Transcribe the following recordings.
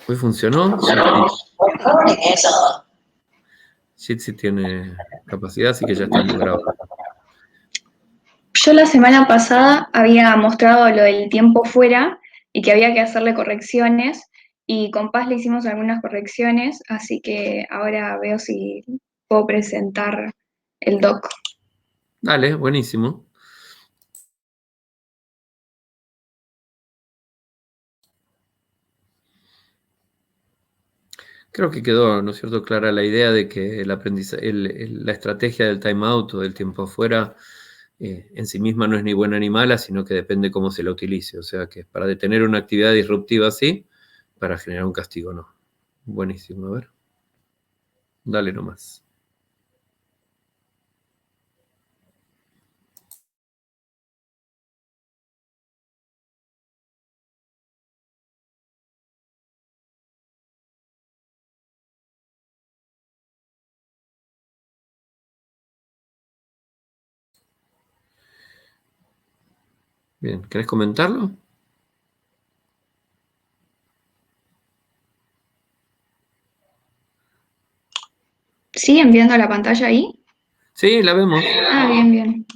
¿Hoy funcionó? Jitsi tiene capacidad, así que ya estamos grabando. Yo la semana pasada había mostrado lo del tiempo fuera y que había que hacerle correcciones, y con Paz le hicimos algunas correcciones, así que ahora veo si puedo presentar el doc. Dale, buenísimo. Creo que quedó, ¿no es cierto?, clara la idea de que el aprendizaje, la estrategia del timeout o del tiempo afuera en sí misma no es ni buena ni mala, sino que depende cómo se la utilice. O sea, que para detener una actividad disruptiva sí, para generar un castigo no. Buenísimo, a ver. Dale nomás. Bien, ¿querés comentarlo? ¿Siguen viendo la pantalla ahí? Sí, la vemos. Ah, bien, bien,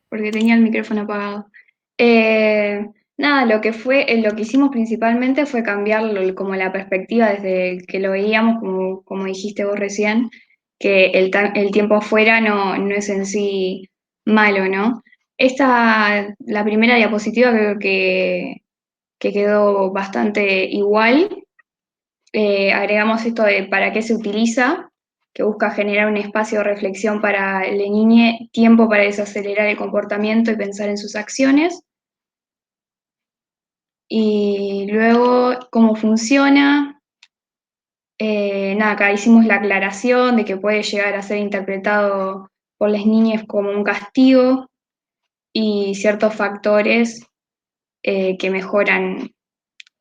porque tenía el micrófono apagado. Nada, lo que hicimos principalmente fue cambiar como la perspectiva desde que lo veíamos, como dijiste vos recién, que el tiempo afuera no es en sí malo, ¿no? La primera diapositiva creo que quedó bastante igual. Agregamos esto de para qué se utiliza, que busca generar un espacio de reflexión para la niña, tiempo para desacelerar el comportamiento y pensar en sus acciones. Y luego, cómo funciona. Nada, acá hicimos la aclaración de que puede llegar a ser interpretado por las niñas como un castigo y ciertos factores que mejoran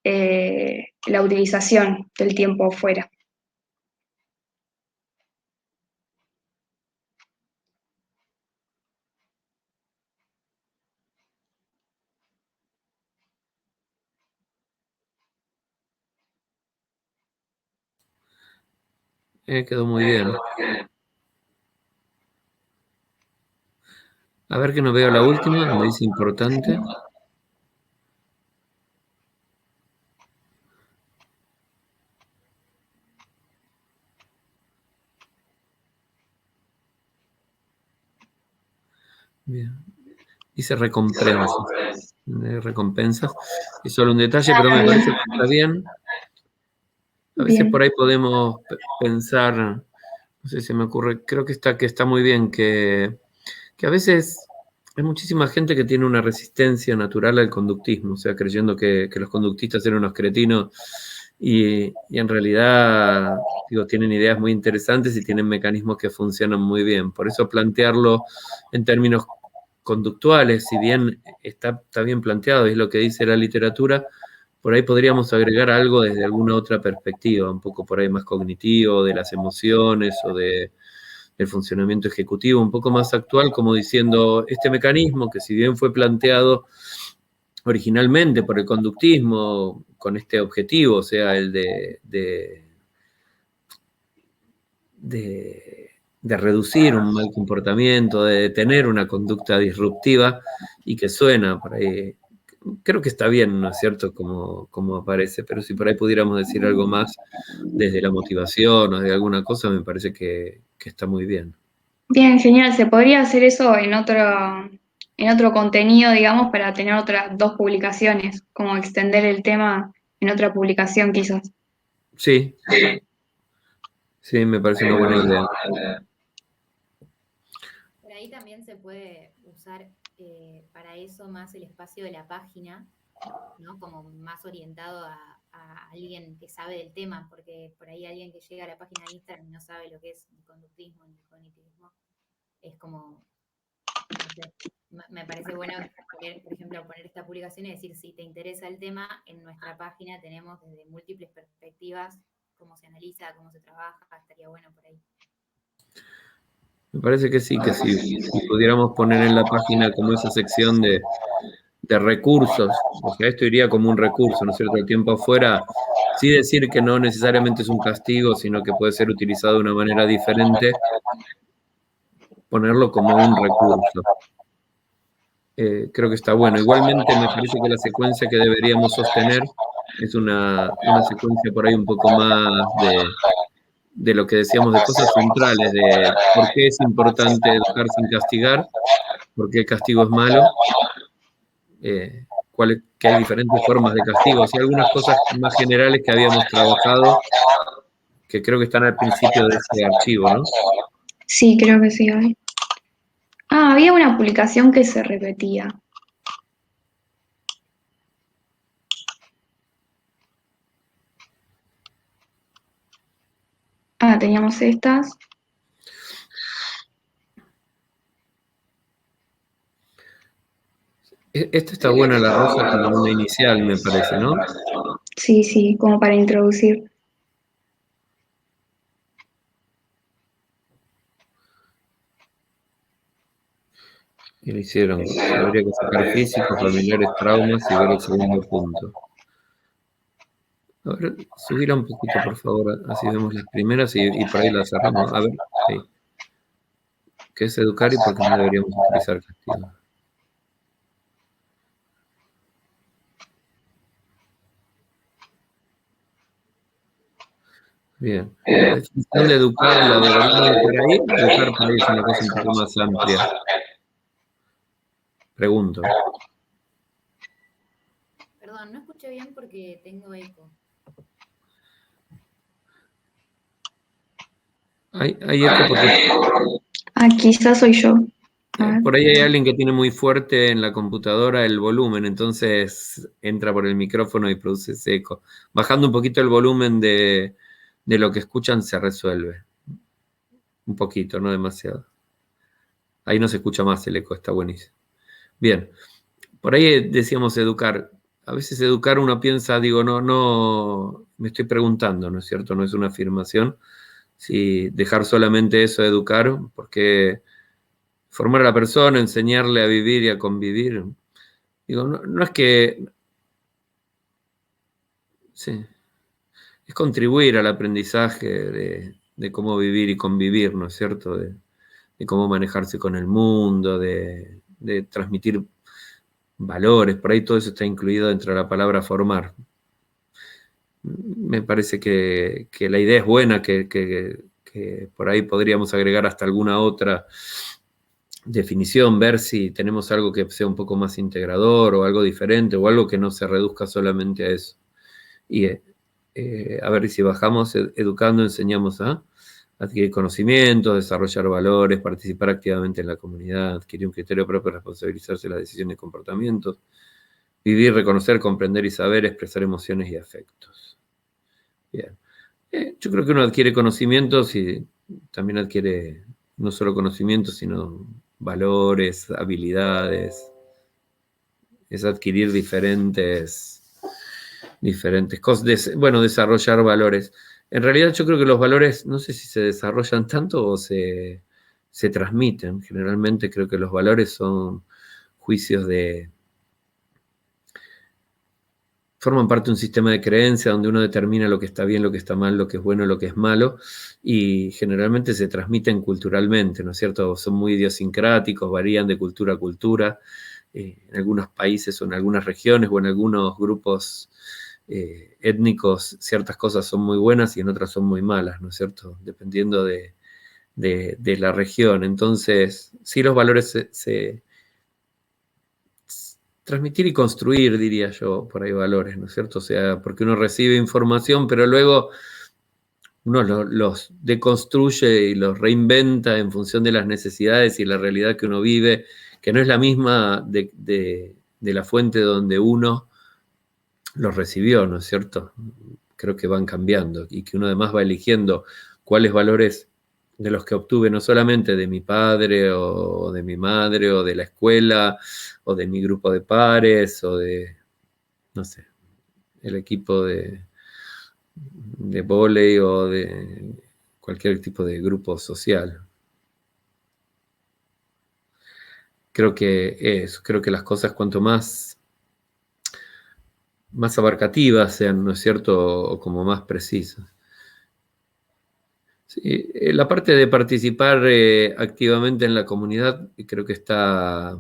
la utilización del tiempo fuera. Quedó muy bien. A ver que no veo la última, donde dice importante. Bien. Dice recompensas. Recompensas. Es solo un detalle, pero me parece que está bien. A veces Bien. por ahí podemos pensar, no sé, se me ocurre, creo que está muy bien, que a veces hay muchísima gente que tiene una resistencia natural al conductismo, o sea, creyendo que los conductistas eran unos cretinos y en realidad, digo, tienen ideas muy interesantes y tienen mecanismos que funcionan muy bien. Por eso plantearlo en términos conductuales, si bien está bien planteado, es lo que dice la literatura, por ahí podríamos agregar algo desde alguna otra perspectiva, un poco por ahí más cognitivo, de las emociones o del funcionamiento ejecutivo, un poco más actual, como diciendo, este mecanismo que si bien fue planteado originalmente por el conductismo con este objetivo, o sea, el de reducir un mal comportamiento, de detener una conducta disruptiva y que suena por ahí. Creo que está bien, ¿no es cierto?, como aparece, pero si por ahí pudiéramos decir algo más desde la motivación o de alguna cosa, me parece que está muy bien. Bien, genial. Se podría hacer eso en otro contenido, digamos, para tener otras dos publicaciones, como extender el tema en otra publicación quizás. Sí, sí, me parece una buena idea. Por ahí también se puede usar para eso más el espacio de la página, ¿no? Como más orientado a alguien que sabe del tema, porque por ahí alguien que llega a la página de Instagram y no sabe lo que es el conductismo ni el cognitivismo, es como, no sé, me parece bueno poner, por ejemplo, poner esta publicación y decir, si te interesa el tema, en nuestra página tenemos desde múltiples perspectivas cómo se analiza, cómo se trabaja, estaría bueno por ahí. Me parece que sí, que si pudiéramos poner en la página como esa sección de recursos, o sea, esto iría como un recurso, ¿no es cierto? El tiempo afuera Sí decir que no necesariamente es un castigo, sino que puede ser utilizado de una manera diferente, ponerlo como un recurso. Creo que está bueno. Igualmente me parece que la secuencia que deberíamos sostener es una secuencia por ahí un poco más de lo que decíamos, de cosas centrales, de por qué es importante educar sin castigar, por qué el castigo es malo, que hay diferentes formas de castigo, y algunas cosas más generales que habíamos trabajado, que creo que están al principio de este archivo, ¿no? Sí, creo que sí hay. Ah, había una publicación que se repetía. Ah, teníamos estas. Esta está buena, la rosa, como una inicial, me parece, ¿no? Sí, sí, como para introducir. Y lo hicieron. Habría que sacar físicos, familiares, traumas y ver el segundo punto. A ver, subirla un poquito, por favor, así vemos las primeras y por ahí las cerramos. A ver, ahí. ¿Qué es educar y por qué no deberíamos utilizar castigo? Bien. La definición de educar la deberíamos dejar ahí. Educar por ahí es una cosa un poco más amplia. Pregunto. Perdón, no escuché bien porque tengo eco. Hay eco porque Ah, quizás soy yo. A ver. por ahí hay alguien que tiene muy fuerte en la computadora el volumen, entonces entra por el micrófono y produce ese eco. Bajando un poquito el volumen de lo que escuchan se resuelve. Un poquito, no demasiado. Ahí no se escucha más el eco, está buenísimo. Bien, por ahí decíamos educar. A veces educar uno piensa, digo, no, me estoy preguntando, ¿no es cierto? No es una afirmación. Si dejar solamente eso de educar, porque formar a la persona, enseñarle a vivir y a convivir. Digo, no es que... Sí, es contribuir al aprendizaje de cómo vivir y convivir, ¿no es cierto? De cómo manejarse con el mundo, de transmitir valores, por ahí todo eso está incluido dentro de la palabra formar. Me parece que la idea es buena, que por ahí podríamos agregar hasta alguna otra definición, ver si tenemos algo que sea un poco más integrador o algo diferente o algo que no se reduzca solamente a eso. Y a ver si bajamos educando, enseñamos a adquirir conocimientos, desarrollar valores, participar activamente en la comunidad, adquirir un criterio propio, responsabilizarse de las decisiones y comportamientos, vivir, reconocer, comprender y saber, expresar emociones y afectos. Bien. Yo creo que uno adquiere conocimientos y también adquiere no solo conocimientos, sino valores, habilidades. Es adquirir diferentes cosas, bueno, desarrollar valores. En realidad yo creo que los valores, no sé si se desarrollan tanto o se transmiten. Generalmente creo que los valores son juicios forman parte de un sistema de creencia donde uno determina lo que está bien, lo que está mal, lo que es bueno, lo que es malo, y generalmente se transmiten culturalmente, ¿no es cierto? Son muy idiosincráticos, varían de cultura a cultura, en algunos países o en algunas regiones o en algunos grupos étnicos ciertas cosas son muy buenas y en otras son muy malas, ¿no es cierto? Dependiendo de la región. Entonces, sí, los valores se transmitir y construir, diría yo, por ahí valores, ¿no es cierto? O sea, porque uno recibe información, pero luego uno los deconstruye y los reinventa en función de las necesidades y la realidad que uno vive, que no es la misma de la fuente donde uno los recibió, ¿no es cierto? Creo que van cambiando y que uno además va eligiendo cuáles valores de los que obtuve no solamente de mi padre o de mi madre o de la escuela o de mi grupo de pares o de, no sé, el equipo de vóley o de cualquier tipo de grupo social. Creo que las cosas cuanto más más abarcativas sean, ¿no es cierto?, o como más precisas. Sí, la parte de participar activamente en la comunidad creo que está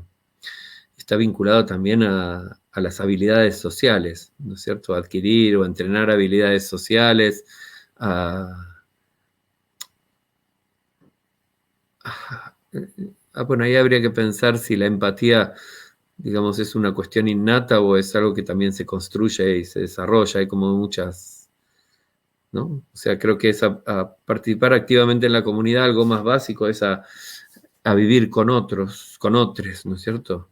vinculado también a las habilidades sociales, ¿no es cierto?, adquirir o entrenar habilidades sociales, bueno, ahí habría que pensar si la empatía, digamos, es una cuestión innata o es algo que también se construye y se desarrolla. Hay como muchas, ¿no? O sea, creo que es a participar activamente en la comunidad, algo más básico es a vivir con otros, ¿no es cierto?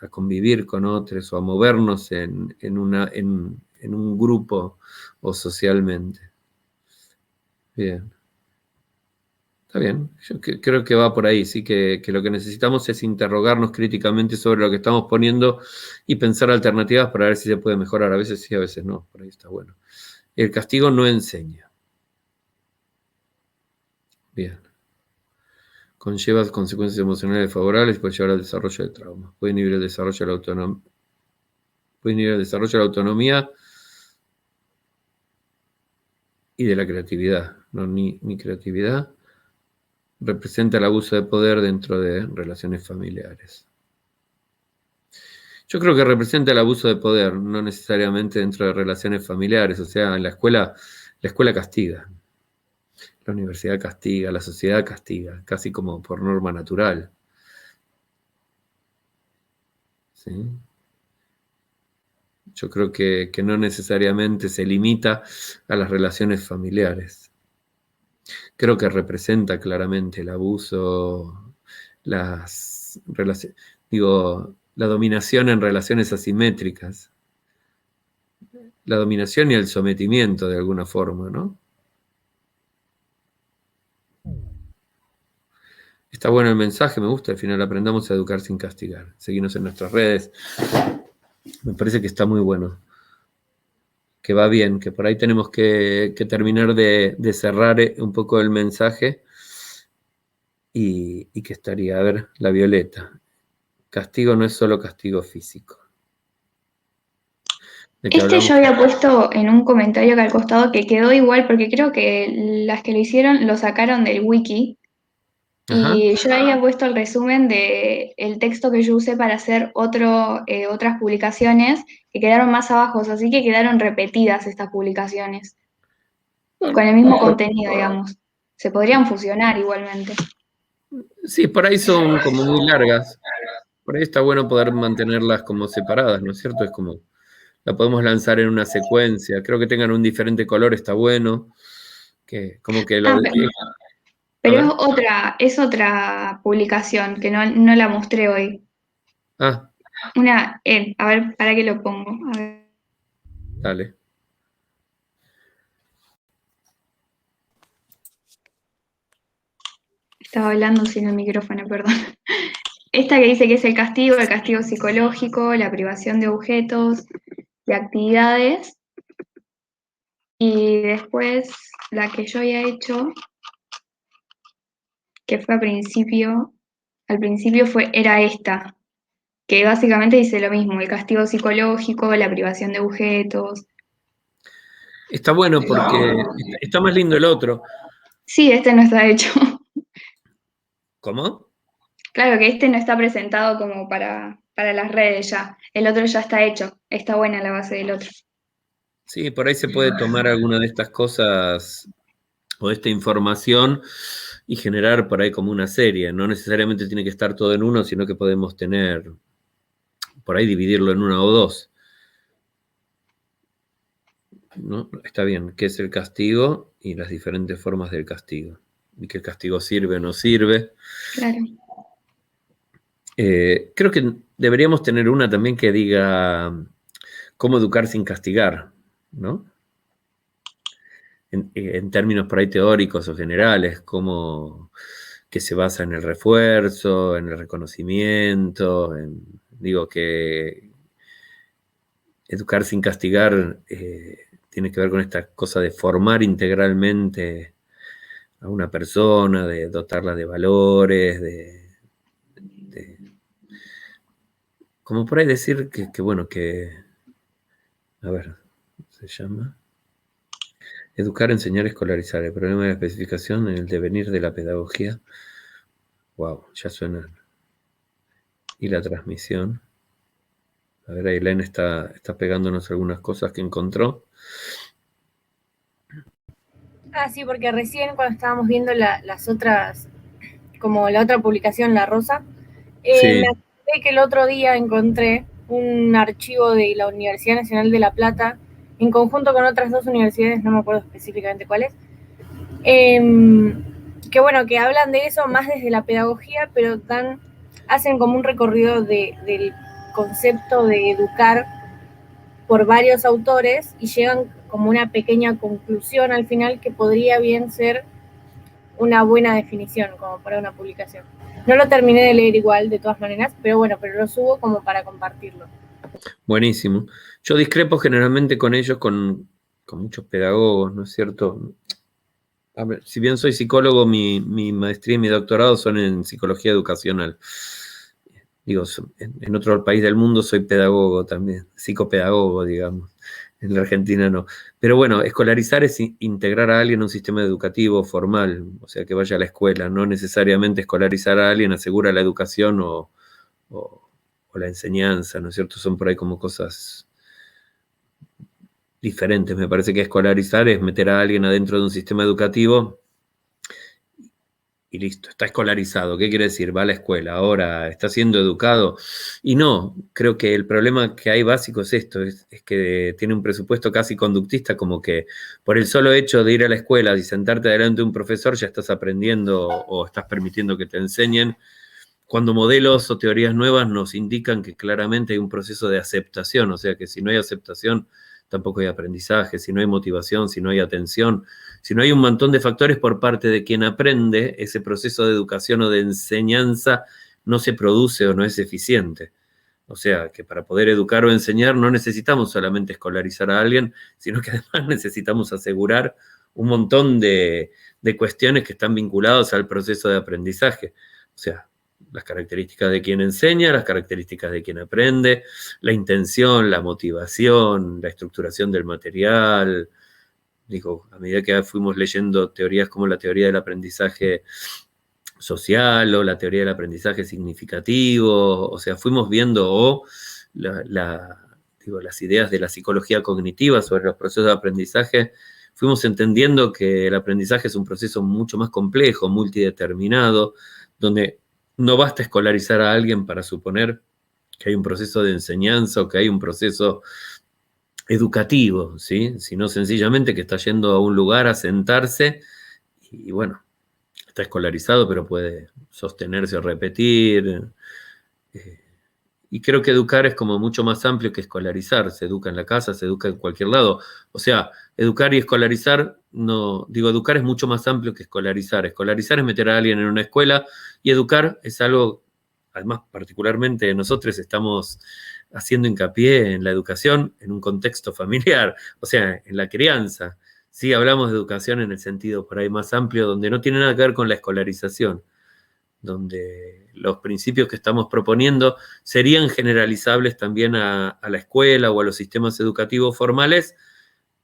A convivir con otros o a movernos en un grupo o socialmente. Bien. Está bien, yo creo que va por ahí, sí, que lo que necesitamos es interrogarnos críticamente sobre lo que estamos poniendo y pensar alternativas para ver si se puede mejorar. A veces sí, a veces no, por ahí está bueno. El castigo no enseña. Bien. Conlleva consecuencias emocionales favorables y puede llevar al desarrollo de traumas. Puede inhibir el desarrollo de la autonomía. Puede inhibir el desarrollo de la autonomía y de la creatividad. No, ni creatividad. Representa el abuso de poder dentro de relaciones familiares. Yo creo que representa el abuso de poder, no necesariamente dentro de relaciones familiares. O sea, en la escuela castiga, la universidad castiga, la sociedad castiga, casi como por norma natural. ¿Sí? Yo creo que no necesariamente se limita a las relaciones familiares. Creo que representa claramente el abuso, las relaciones, la dominación en relaciones asimétricas, la dominación y el sometimiento de alguna forma, ¿no? Está bueno el mensaje, me gusta. Al final aprendamos a educar sin castigar. Seguimos en nuestras redes. Me parece que está muy bueno. Que va bien, que por ahí tenemos que terminar de cerrar un poco el mensaje y que estaría, a ver, la Violeta. Castigo no es solo castigo físico. ¿De qué hablamos? Yo había puesto en un comentario acá al costado que quedó igual porque creo que las que lo hicieron lo sacaron del wiki. Ajá. Y yo había puesto el resumen de el texto que yo usé para hacer otras publicaciones que quedaron más abajo, así que quedaron repetidas estas publicaciones, con el mismo contenido, digamos. Se podrían fusionar igualmente. Sí, por ahí son como muy largas. Por ahí está bueno poder mantenerlas como separadas, ¿no es cierto? Es como, la podemos lanzar en una secuencia. Creo que tengan un diferente color, está bueno. Que, como que lo, Ah, a pero ver. es otra publicación que no la mostré hoy. Ah, A ver, ¿para qué lo pongo? A ver. dale. Estaba hablando sin el micrófono, perdón. Esta que dice que es el castigo psicológico, la privación de objetos, de actividades. Y después la que yo había hecho, que fue al principio era esta, que básicamente dice lo mismo, el castigo psicológico, la privación de objetos. Está bueno porque está más lindo el otro. Sí, este no está hecho. ¿Cómo? Claro que este no está presentado como para las redes ya. El otro ya está hecho. Está buena la base del otro. Sí, por ahí se puede tomar alguna de estas cosas o esta información y generar por ahí como una serie. No necesariamente tiene que estar todo en uno, sino que podemos tener, por ahí dividirlo en una o dos. ¿No? Está bien, ¿qué es el castigo? Y las diferentes formas del castigo. Y que el castigo sirve o no sirve. Claro. Creo que deberíamos tener una también que diga cómo educar sin castigar, ¿no? En términos por ahí teóricos o generales, como que se basa en el refuerzo, en el reconocimiento, digo que educar sin castigar tiene que ver con esta cosa de formar integralmente a una persona, de dotarla de valores, como por ahí decir que bueno, que A ver, se llama Educar, Enseñar, Escolarizar. El problema de la especificación en el devenir de la pedagogía. Wow, ya suena. Y la transmisión. A ver, Ailén está pegándonos algunas cosas que encontró. Sí, porque recién cuando estábamos viendo las otras, como la otra publicación, La Rosa, Sí. me acordé que el otro día encontré un archivo de la Universidad Nacional de La Plata, en conjunto con otras 2 universidades, no me acuerdo específicamente cuáles, que bueno, que hablan de eso más desde la pedagogía, pero hacen como un recorrido del concepto de educar por varios autores y llegan como una pequeña conclusión al final que podría bien ser una buena definición como para una publicación. No lo terminé de leer igual, de todas maneras, pero bueno, pero lo subo como para compartirlo. Buenísimo. Yo discrepo generalmente con ellos, con muchos pedagogos, ¿no es cierto? A ver, si bien soy psicólogo, mi maestría y mi doctorado son en psicología educacional. Digo, en otro país del mundo soy pedagogo también, psicopedagogo, digamos. En la Argentina no. Pero bueno, escolarizar es integrar a alguien a un sistema educativo formal, o sea, que vaya a la escuela. No necesariamente escolarizar a alguien asegura la educación o la enseñanza, ¿no es cierto? Son por ahí como cosas diferentes. Me parece que escolarizar es meter a alguien adentro de un sistema educativo y listo, está escolarizado. ¿Qué quiere decir? Va a la escuela, ahora está siendo educado. Y no, creo que el problema que hay básico es esto, es que tiene un presupuesto casi conductista, como que por el solo hecho de ir a la escuela y sentarte delante de un profesor ya estás aprendiendo o estás permitiendo que te enseñen, cuando modelos o teorías nuevas nos indican que claramente hay un proceso de aceptación, o sea que si no hay aceptación, tampoco hay aprendizaje, si no hay motivación, si no hay atención, si no hay un montón de factores por parte de quien aprende, ese proceso de educación o de enseñanza no se produce o no es eficiente. O sea, que para poder educar o enseñar no necesitamos solamente escolarizar a alguien, sino que además necesitamos asegurar un montón de cuestiones que están vinculadas al proceso de aprendizaje. O sea, las características de quien enseña, las características de quien aprende, la intención, la motivación, la estructuración del material. Digo, a medida que fuimos leyendo teorías como la teoría del aprendizaje social o la teoría del aprendizaje significativo, o sea, fuimos viendo las ideas de la psicología cognitiva sobre los procesos de aprendizaje, fuimos entendiendo que el aprendizaje es un proceso mucho más complejo, multideterminado, donde no basta escolarizar a alguien para suponer que hay un proceso de enseñanza o que hay un proceso educativo, ¿sí? Sino sencillamente que está yendo a un lugar a sentarse y bueno, está escolarizado, pero puede sostenerse o repetir. Y creo que educar es como mucho más amplio que escolarizar. Se educa en la casa, se educa en cualquier lado. O sea, educar y escolarizar, no, digo, educar es mucho más amplio que escolarizar. Escolarizar es meter a alguien en una escuela y educar es algo, además, particularmente nosotros estamos haciendo hincapié en la educación en un contexto familiar, o sea, en la crianza. Sí, hablamos de educación en el sentido por ahí más amplio, donde no tiene nada que ver con la escolarización, donde los principios que estamos proponiendo serían generalizables también a la escuela o a los sistemas educativos formales,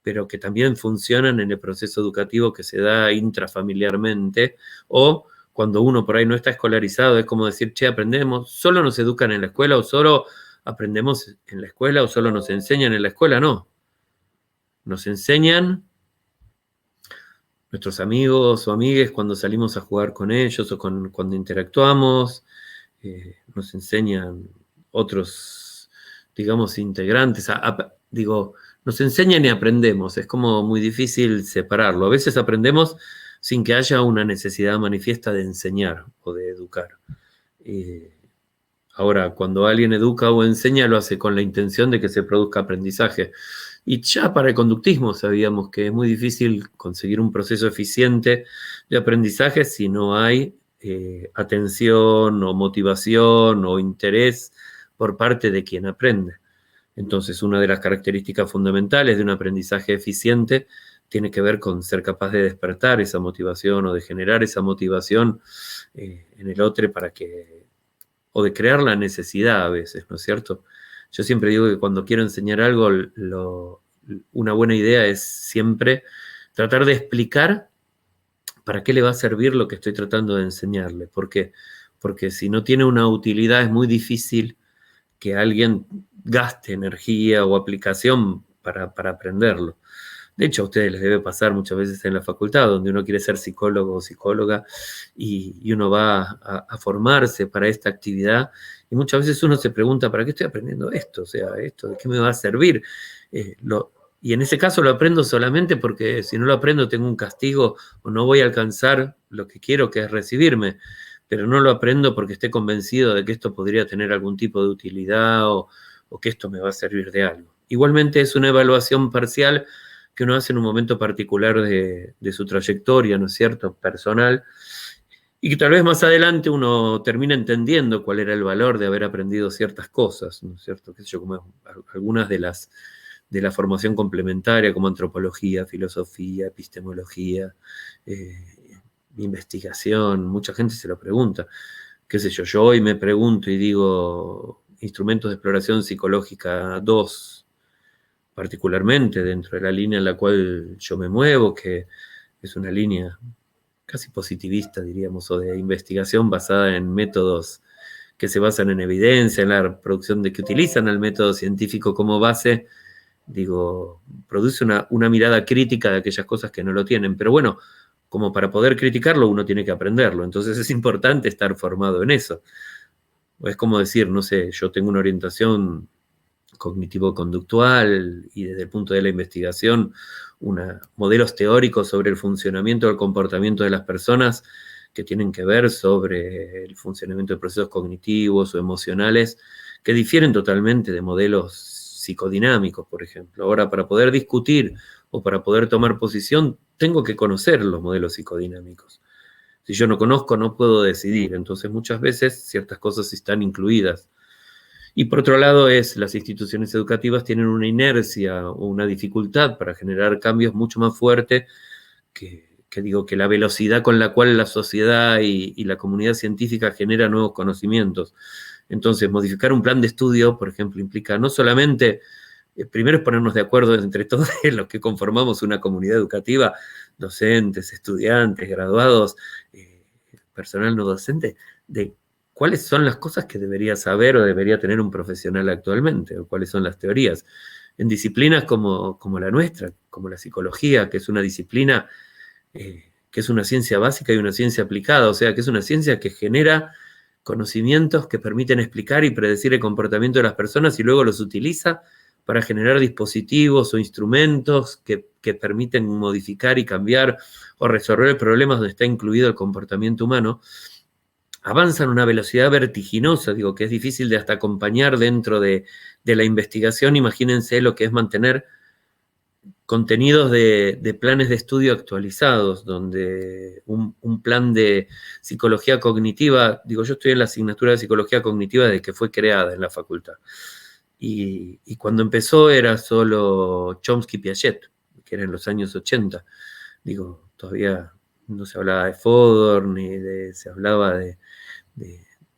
pero que también funcionan en el proceso educativo que se da intrafamiliarmente, o cuando uno por ahí no está escolarizado, es como decir, che, aprendemos, solo nos educan en la escuela o solo aprendemos en la escuela o solo nos enseñan en la escuela, no. Nos enseñan nuestros amigos o amigues cuando salimos a jugar con ellos o cuando interactuamos, nos enseñan otros, digamos, integrantes, nos enseñan y aprendemos, es como muy difícil separarlo. A veces aprendemos sin que haya una necesidad manifiesta de enseñar o de educar. Ahora, cuando alguien educa o enseña, lo hace con la intención de que se produzca aprendizaje. Y ya para el conductismo sabíamos que es muy difícil conseguir un proceso eficiente de aprendizaje si no hay atención o motivación o interés por parte de quien aprende. Entonces, una de las características fundamentales de un aprendizaje eficiente tiene que ver con ser capaz de despertar esa motivación o de generar esa motivación en el otro o de crear la necesidad a veces, ¿no es cierto? Yo siempre digo que cuando quiero enseñar algo, una buena idea es siempre tratar de explicar para qué le va a servir lo que estoy tratando de enseñarle. ¿Por qué? Porque si no tiene una utilidad es muy difícil que alguien gaste energía o aplicación para aprenderlo. De hecho, a ustedes les debe pasar muchas veces en la facultad, donde uno quiere ser psicólogo o psicóloga y uno va a formarse para esta actividad y muchas veces uno se pregunta, ¿para qué estoy aprendiendo esto? O sea, ¿esto de qué me va a servir? Y en ese caso lo aprendo solamente porque si no lo aprendo tengo un castigo o no voy a alcanzar lo que quiero, que es recibirme. Pero no lo aprendo porque esté convencido de que esto podría tener algún tipo de utilidad o que esto me va a servir de algo. Igualmente es una evaluación parcial que uno hace en un momento particular de su trayectoria, ¿no es cierto?, personal, y que tal vez más adelante uno termina entendiendo cuál era el valor de haber aprendido ciertas cosas, ¿no es cierto?, qué sé yo, como algunas de la formación complementaria, como antropología, filosofía, epistemología, investigación. Mucha gente se lo pregunta. Qué sé yo hoy me pregunto y digo, instrumentos de exploración psicológica 2, particularmente dentro de la línea en la cual yo me muevo, que es una línea casi positivista, diríamos, o de investigación basada en métodos que se basan en evidencia, en la producción que utilizan el método científico como base, digo, produce una mirada crítica de aquellas cosas que no lo tienen. Pero bueno, como para poder criticarlo uno tiene que aprenderlo, entonces es importante estar formado en eso. Es como decir, no sé, yo tengo una orientación cognitivo-conductual y desde el punto de la investigación, modelos teóricos sobre el funcionamiento del comportamiento de las personas que tienen que ver sobre el funcionamiento de procesos cognitivos o emocionales que difieren totalmente de modelos psicodinámicos, por ejemplo. Ahora, para poder discutir o para poder tomar posición, tengo que conocer los modelos psicodinámicos. Si yo no conozco, no puedo decidir. Entonces, muchas veces ciertas cosas están incluidas. Y por otro lado, las instituciones educativas tienen una inercia o una dificultad para generar cambios mucho más fuertes que la velocidad con la cual la sociedad y la comunidad científica genera nuevos conocimientos. Entonces, modificar un plan de estudio, por ejemplo, implica no solamente, primero es ponernos de acuerdo entre todos los que conformamos una comunidad educativa, docentes, estudiantes, graduados, personal no docente, de cuáles son las cosas que debería saber o debería tener un profesional actualmente, o cuáles son las teorías. En disciplinas como la nuestra, como la psicología, que es una disciplina que es una ciencia básica y una ciencia aplicada, o sea, que es una ciencia que genera conocimientos que permiten explicar y predecir el comportamiento de las personas y luego los utiliza para generar dispositivos o instrumentos que permiten modificar y cambiar o resolver problemas donde está incluido el comportamiento humano. Avanzan a una velocidad vertiginosa, digo, que es difícil de hasta acompañar dentro de la investigación. Imagínense lo que es mantener contenidos de planes de estudio actualizados, donde un plan de psicología cognitiva, digo, yo estoy en la asignatura de psicología cognitiva desde que fue creada en la facultad. Y cuando empezó era solo Chomsky y Piaget, que era en los años 80. Digo, todavía no se hablaba de Fodor, se hablaba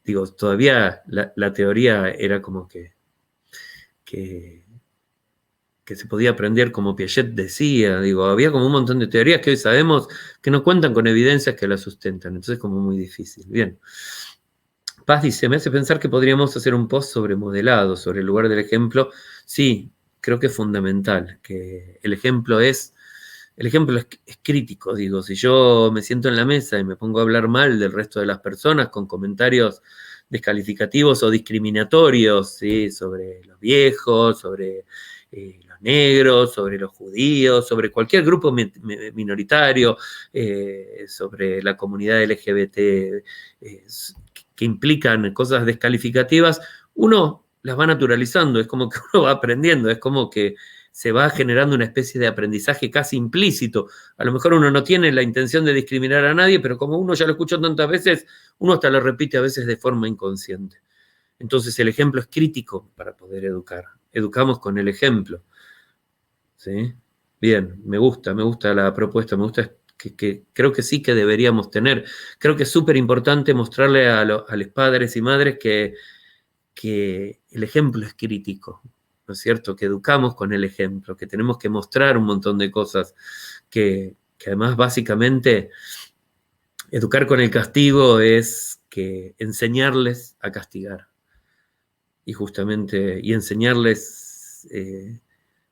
digo, todavía la teoría era como que se podía aprender como Piaget decía, digo, había como un montón de teorías que hoy sabemos que no cuentan con evidencias que las sustentan, entonces es como muy difícil. Bien. Paz dice, me hace pensar que podríamos hacer un post sobre modelado, sobre el lugar del ejemplo. Sí, creo que es fundamental, que el ejemplo es crítico, digo, si yo me siento en la mesa y me pongo a hablar mal del resto de las personas con comentarios descalificativos o discriminatorios, ¿sí?, sobre los viejos, sobre los negros, sobre los judíos, sobre cualquier grupo minoritario, sobre la comunidad LGBT, que implican cosas descalificativas, uno las va naturalizando, es como que uno va aprendiendo, es como que se va generando una especie de aprendizaje casi implícito. A lo mejor uno no tiene la intención de discriminar a nadie, pero como uno ya lo escuchó tantas veces, uno hasta lo repite a veces de forma inconsciente. Entonces el ejemplo es crítico para poder educar. Educamos con el ejemplo. ¿Sí? Bien, me gusta la propuesta, me gusta que creo que sí que deberíamos tener. Creo que es súper importante mostrarle a los padres y madres que que el ejemplo es crítico, ¿no es cierto? Que educamos con el ejemplo, que tenemos que mostrar un montón de cosas, que además básicamente educar con el castigo es que enseñarles a castigar y justamente enseñarles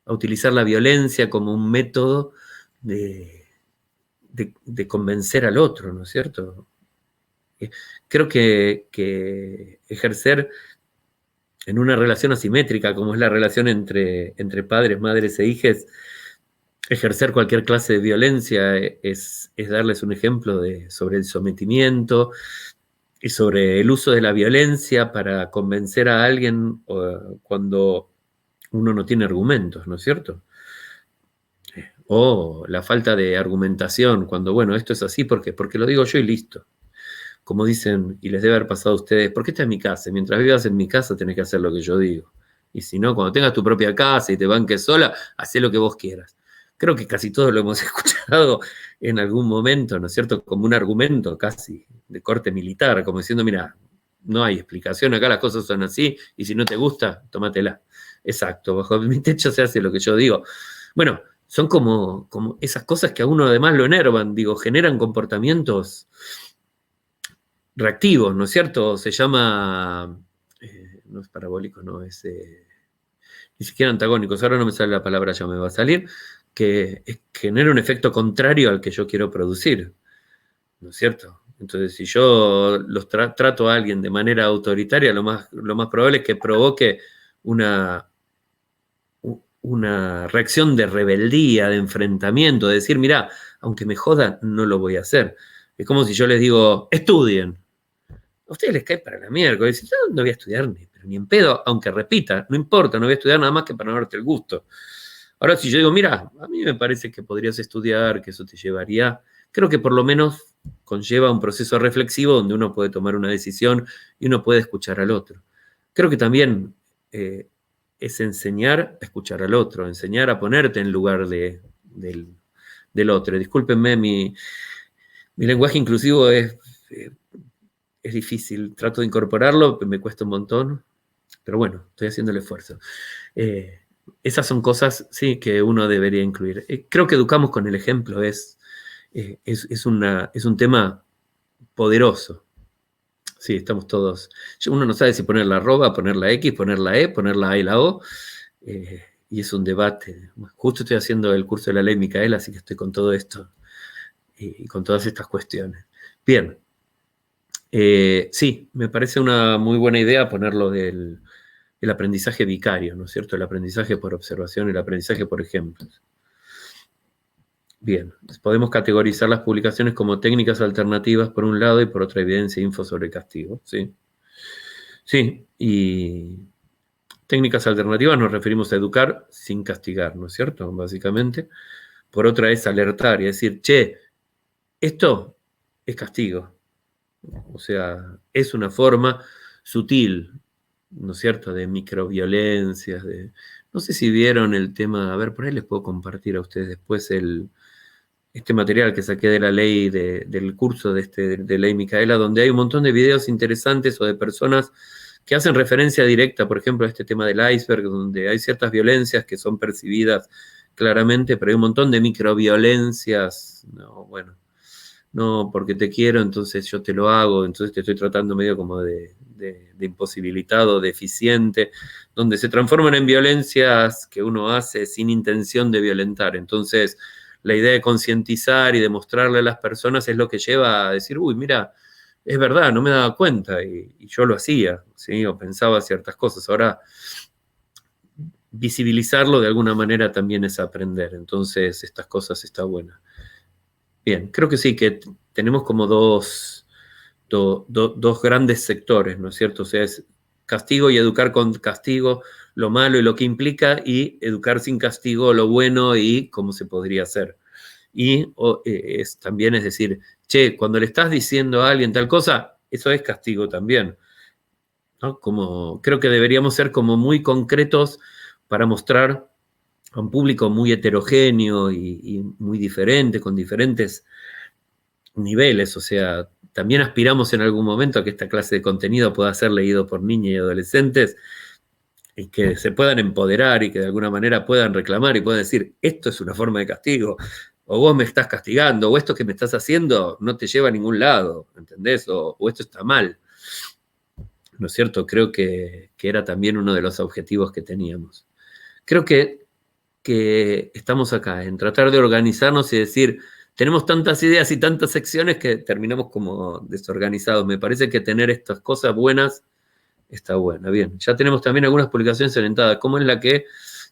a utilizar la violencia como un método de convencer al otro, ¿no es cierto? Creo que ejercer en una relación asimétrica, como es la relación entre padres, madres e hijos, ejercer cualquier clase de violencia es darles un ejemplo sobre el sometimiento y sobre el uso de la violencia para convencer a alguien cuando uno no tiene argumentos, ¿no es cierto? O la falta de argumentación, cuando, bueno, esto es así, porque lo digo yo y listo. Como dicen, y les debe haber pasado a ustedes, ¿por qué estás en mi casa? Mientras vivas en mi casa tenés que hacer lo que yo digo. Y si no, cuando tengas tu propia casa y te banques sola, hacé lo que vos quieras. Creo que casi todos lo hemos escuchado en algún momento, ¿no es cierto? Como un argumento casi de corte militar, como diciendo, mira, no hay explicación, acá las cosas son así, y si no te gusta, tómatela. Exacto, bajo mi techo se hace lo que yo digo. Bueno, son como esas cosas que a uno además lo enervan, digo, generan comportamientos reactivos, ¿no es cierto? Se llama, no es parabólico, no, es ni siquiera antagónicos, ahora no me sale la palabra, ya me va a salir, que genera un efecto contrario al que yo quiero producir, ¿no es cierto? Entonces, si yo los trato a alguien de manera autoritaria, lo más probable es que provoque una reacción de rebeldía, de enfrentamiento, de decir, mirá, aunque me jodan, no lo voy a hacer. Es como si yo les digo, estudien. A ustedes les cae para la miércoles. Yo no voy a estudiar ni en pedo, aunque repita, no importa, no voy a estudiar nada más que para no darte el gusto. Ahora, si yo digo, mira, a mí me parece que podrías estudiar, que eso te llevaría, creo que por lo menos conlleva un proceso reflexivo donde uno puede tomar una decisión y uno puede escuchar al otro. Creo que también es enseñar a escuchar al otro, enseñar a ponerte en lugar del otro. Discúlpenme, mi lenguaje inclusivo es difícil, trato de incorporarlo, me cuesta un montón, pero bueno, estoy haciendo el esfuerzo. Esas son cosas, sí, que uno debería incluir. Creo que educamos con el ejemplo, es un tema poderoso. Sí, estamos todos. Uno no sabe si poner la arroba, poner la X, poner la E, poner la A y la O, y es un debate. Justo estoy haciendo el curso de la ley Micaela, así que estoy con todo esto y con todas estas cuestiones. Bien. Sí, me parece una muy buena idea ponerlo del aprendizaje vicario, ¿no es cierto? El aprendizaje por observación, el aprendizaje por ejemplos. Bien, podemos categorizar las publicaciones como técnicas alternativas por un lado y por otra evidencia e info sobre castigo, ¿sí? Sí, y técnicas alternativas nos referimos a educar sin castigar, ¿no es cierto? Básicamente. Por otra es alertar y decir, che, esto es castigo. O sea, es una forma sutil, ¿no es cierto?, de microviolencias, no sé si vieron el tema, a ver, por ahí les puedo compartir a ustedes después este material que saqué de la ley, del curso de ley Micaela, donde hay un montón de videos interesantes o de personas que hacen referencia directa, por ejemplo, a este tema del iceberg, donde hay ciertas violencias que son percibidas claramente, pero hay un montón de microviolencias, no, bueno, no, porque te quiero, entonces yo te lo hago, entonces te estoy tratando medio como de imposibilitado, deficiente, donde se transforman en violencias que uno hace sin intención de violentar. Entonces, la idea de concientizar y de mostrarle a las personas es lo que lleva a decir, uy, mira, es verdad, no me daba cuenta, y yo lo hacía, ¿sí? O pensaba ciertas cosas. Ahora, visibilizarlo de alguna manera también es aprender, entonces estas cosas están buenas. Bien, creo que sí, que tenemos como dos grandes sectores, ¿no es cierto? O sea, es castigo y educar con castigo, lo malo y lo que implica, y educar sin castigo, lo bueno y cómo se podría hacer. Y también es decir, che, cuando le estás diciendo a alguien tal cosa, eso es castigo también, ¿no? Creo que deberíamos ser como muy concretos para mostrar a un público muy heterogéneo y muy diferente, con diferentes niveles, o sea, también aspiramos en algún momento a que esta clase de contenido pueda ser leído por niños y adolescentes y que se puedan empoderar y que de alguna manera puedan reclamar y puedan decir, esto es una forma de castigo, o vos me estás castigando, o esto que me estás haciendo no te lleva a ningún lado, ¿entendés? O esto está mal. ¿No es cierto? Creo que era también uno de los objetivos que teníamos. Creo que estamos acá, en tratar de organizarnos y decir, tenemos tantas ideas y tantas secciones que terminamos como desorganizados. Me parece que tener estas cosas buenas está buena. Bien, ya tenemos también algunas publicaciones orientadas, como es la que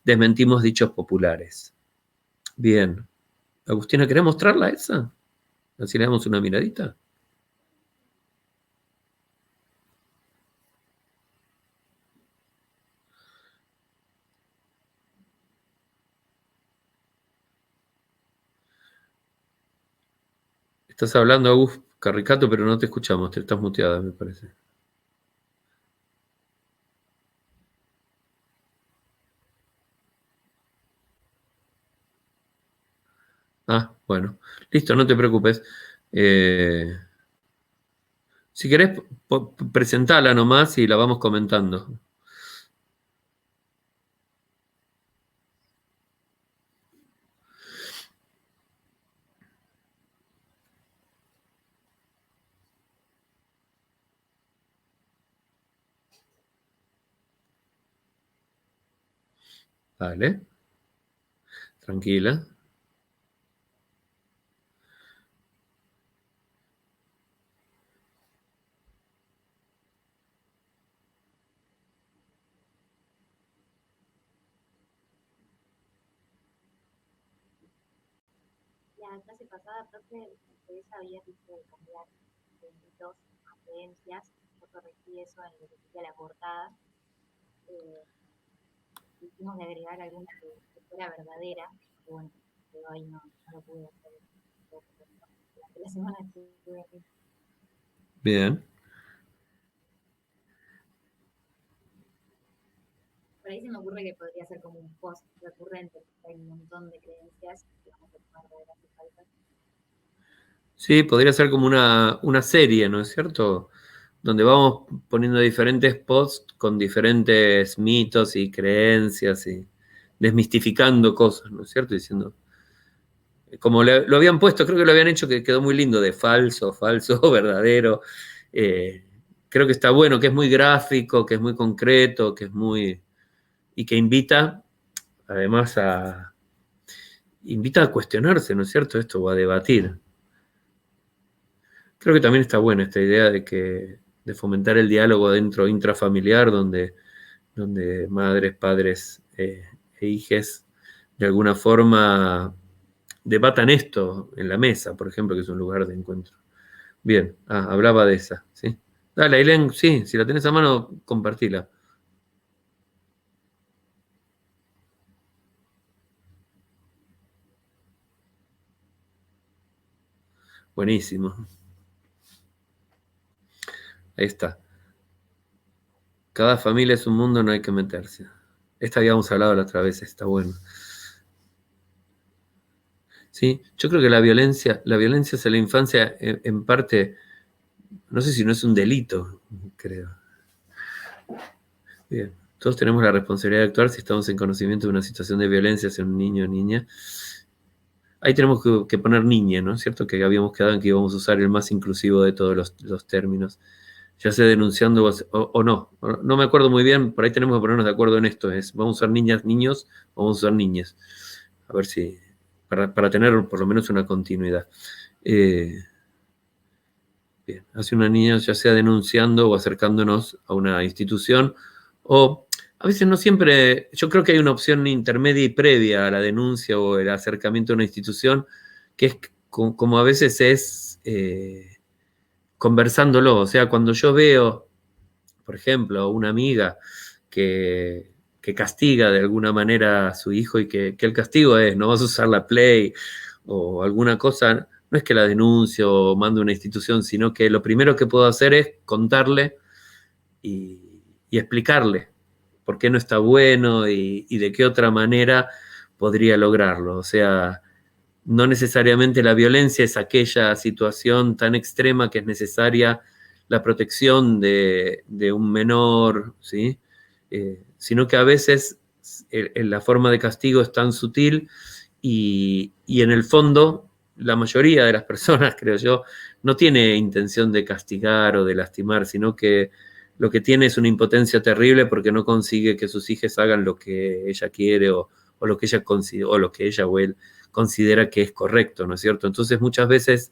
desmentimos dichos populares. Bien. Agustina, ¿querés mostrarla esa? Así le damos una miradita. Estás hablando, Agus Carricato, pero no te escuchamos, te estás muteada, me parece. Ah, bueno. Listo, no te preocupes. Si querés, presentala nomás y la vamos comentando. Vale. Tranquila. La clase pasada, profe, ustedes habían dicho de cambiar de mitos a creencias. Yo corregí eso en lo que sería la portada. Hicimos de agregar alguna que fuera verdadera, pero bueno, pero ahí no lo pude hacer. La semana estuve aquí. Bien. Por ahí se me ocurre que podría ser como un post recurrente, porque hay un montón de creencias que vamos a tomar verdaderas y falsas. Sí, podría ser como una serie, ¿no es cierto? Donde vamos poniendo diferentes posts con diferentes mitos y creencias y desmistificando cosas, ¿no es cierto? Diciendo, como lo habían puesto, creo que lo habían hecho que quedó muy lindo, de falso, falso, verdadero. Creo que está bueno, que es muy gráfico, que es muy concreto, que es muy... y que invita, además, invita a cuestionarse, ¿no es cierto? Esto, o a debatir. Creo que también está buena esta idea de fomentar el diálogo dentro intrafamiliar, donde madres, padres e hijes de alguna forma debatan esto en la mesa, por ejemplo, que es un lugar de encuentro. Bien, hablaba de esa, ¿sí? Dale, Ailén, sí, si la tenés a mano, compartila. Buenísimo. Ahí está. Cada familia es un mundo, no hay que meterse. Esta habíamos hablado la otra vez, está bueno. Sí, yo creo que la violencia hacia la infancia, en parte, no sé si no es un delito, creo. Bien. Todos tenemos la responsabilidad de actuar si estamos en conocimiento de una situación de violencia hacia un niño o niña. Ahí tenemos que poner niña, ¿no es cierto? Que habíamos quedado en que íbamos a usar el más inclusivo de todos los términos. Ya sea denunciando o no. No me acuerdo muy bien, por ahí tenemos que ponernos de acuerdo en esto. ¿Vamos a usar niñas, niños o vamos a usar niñas? A ver si... Para tener por lo menos una continuidad. Bien, hacia una niña, ya sea denunciando o acercándonos a una institución, o a veces no siempre, yo creo que hay una opción intermedia y previa a la denuncia o el acercamiento a una institución, que es como a veces es conversándolo. O sea, cuando yo veo, por ejemplo, una amiga que castiga de alguna manera a su hijo y que el castigo es, no vas a usar la Play o alguna cosa, no es que la denuncie o mande a una institución, sino que lo primero que puedo hacer es contarle y explicarle por qué no está bueno y de qué otra manera podría lograrlo. O sea, no necesariamente la violencia es aquella situación tan extrema que es necesaria la protección de un menor, ¿sí? Sino que a veces la forma de castigo es tan sutil y en el fondo la mayoría de las personas, creo yo, no tiene intención de castigar o de lastimar, sino que lo que tiene es una impotencia terrible porque no consigue que sus hijos hagan lo que ella quiere o lo que ella considera, o lo que ella o él considera que es correcto, ¿no es cierto? Entonces muchas veces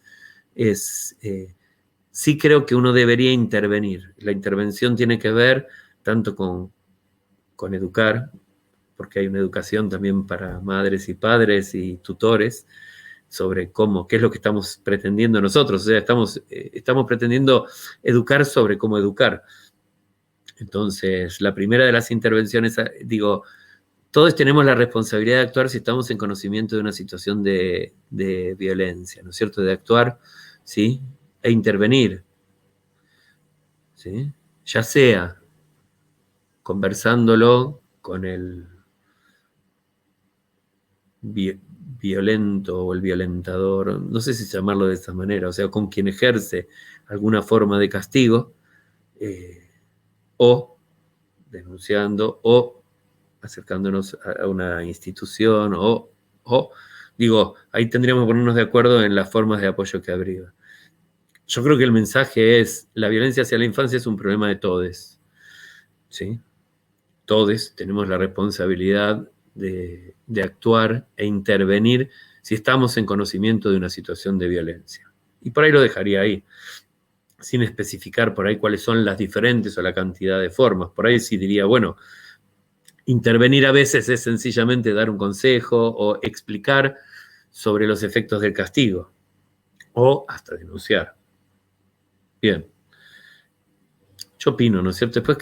sí creo que uno debería intervenir. La intervención tiene que ver tanto con educar, porque hay una educación también para madres y padres y tutores sobre qué es lo que estamos pretendiendo nosotros. O sea, estamos pretendiendo educar sobre cómo educar. Entonces, la primera de las intervenciones, digo, todos tenemos la responsabilidad de actuar si estamos en conocimiento de una situación de violencia, ¿no es cierto? De actuar, ¿sí? E intervenir, ¿sí? Ya sea conversándolo con el violento o el violentador, no sé si llamarlo de esta manera, o sea, con quien ejerce alguna forma de castigo, o denunciando, o acercándonos a una institución, digo, ahí tendríamos que ponernos de acuerdo en las formas de apoyo que habría. Yo creo que el mensaje es, la violencia hacia la infancia es un problema de todes, ¿sí? Todos tenemos la responsabilidad de actuar e intervenir si estamos en conocimiento de una situación de violencia. Y por ahí lo dejaría ahí, sin especificar por ahí cuáles son las diferentes o la cantidad de formas. Por ahí sí diría, bueno, intervenir a veces es sencillamente dar un consejo o explicar sobre los efectos del castigo, o hasta denunciar. Bien. Yo opino, ¿no es cierto? Después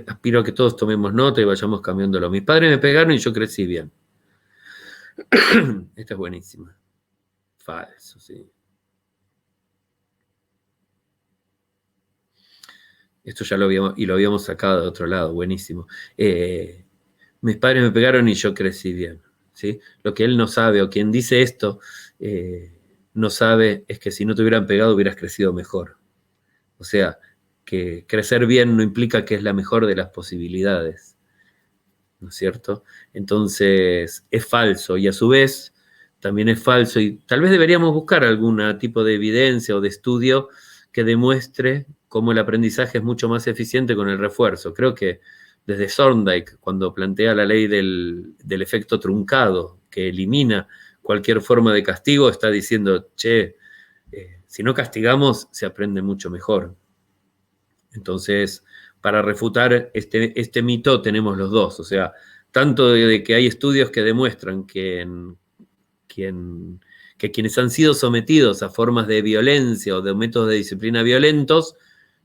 aspiro a que todos tomemos nota y vayamos cambiándolo. Mis padres me pegaron y yo crecí bien. Esta es buenísima. Falso, sí. Esto ya lo habíamos sacado de otro lado, buenísimo. Mis padres me pegaron y yo crecí bien, ¿sí? Lo que él no sabe, o quien dice esto no sabe, es que si no te hubieran pegado hubieras crecido mejor. O sea, que crecer bien no implica que es la mejor de las posibilidades, ¿no es cierto? Entonces, es falso, y a su vez también es falso, y tal vez deberíamos buscar algún tipo de evidencia o de estudio que demuestre cómo el aprendizaje es mucho más eficiente con el refuerzo. Creo que desde Thorndike, cuando plantea la ley del efecto truncado, que elimina cualquier forma de castigo, está diciendo, si no castigamos, se aprende mucho mejor. Entonces, para refutar este mito tenemos los dos, o sea, tanto de que hay estudios que demuestran que quienes han sido sometidos a formas de violencia o de métodos de disciplina violentos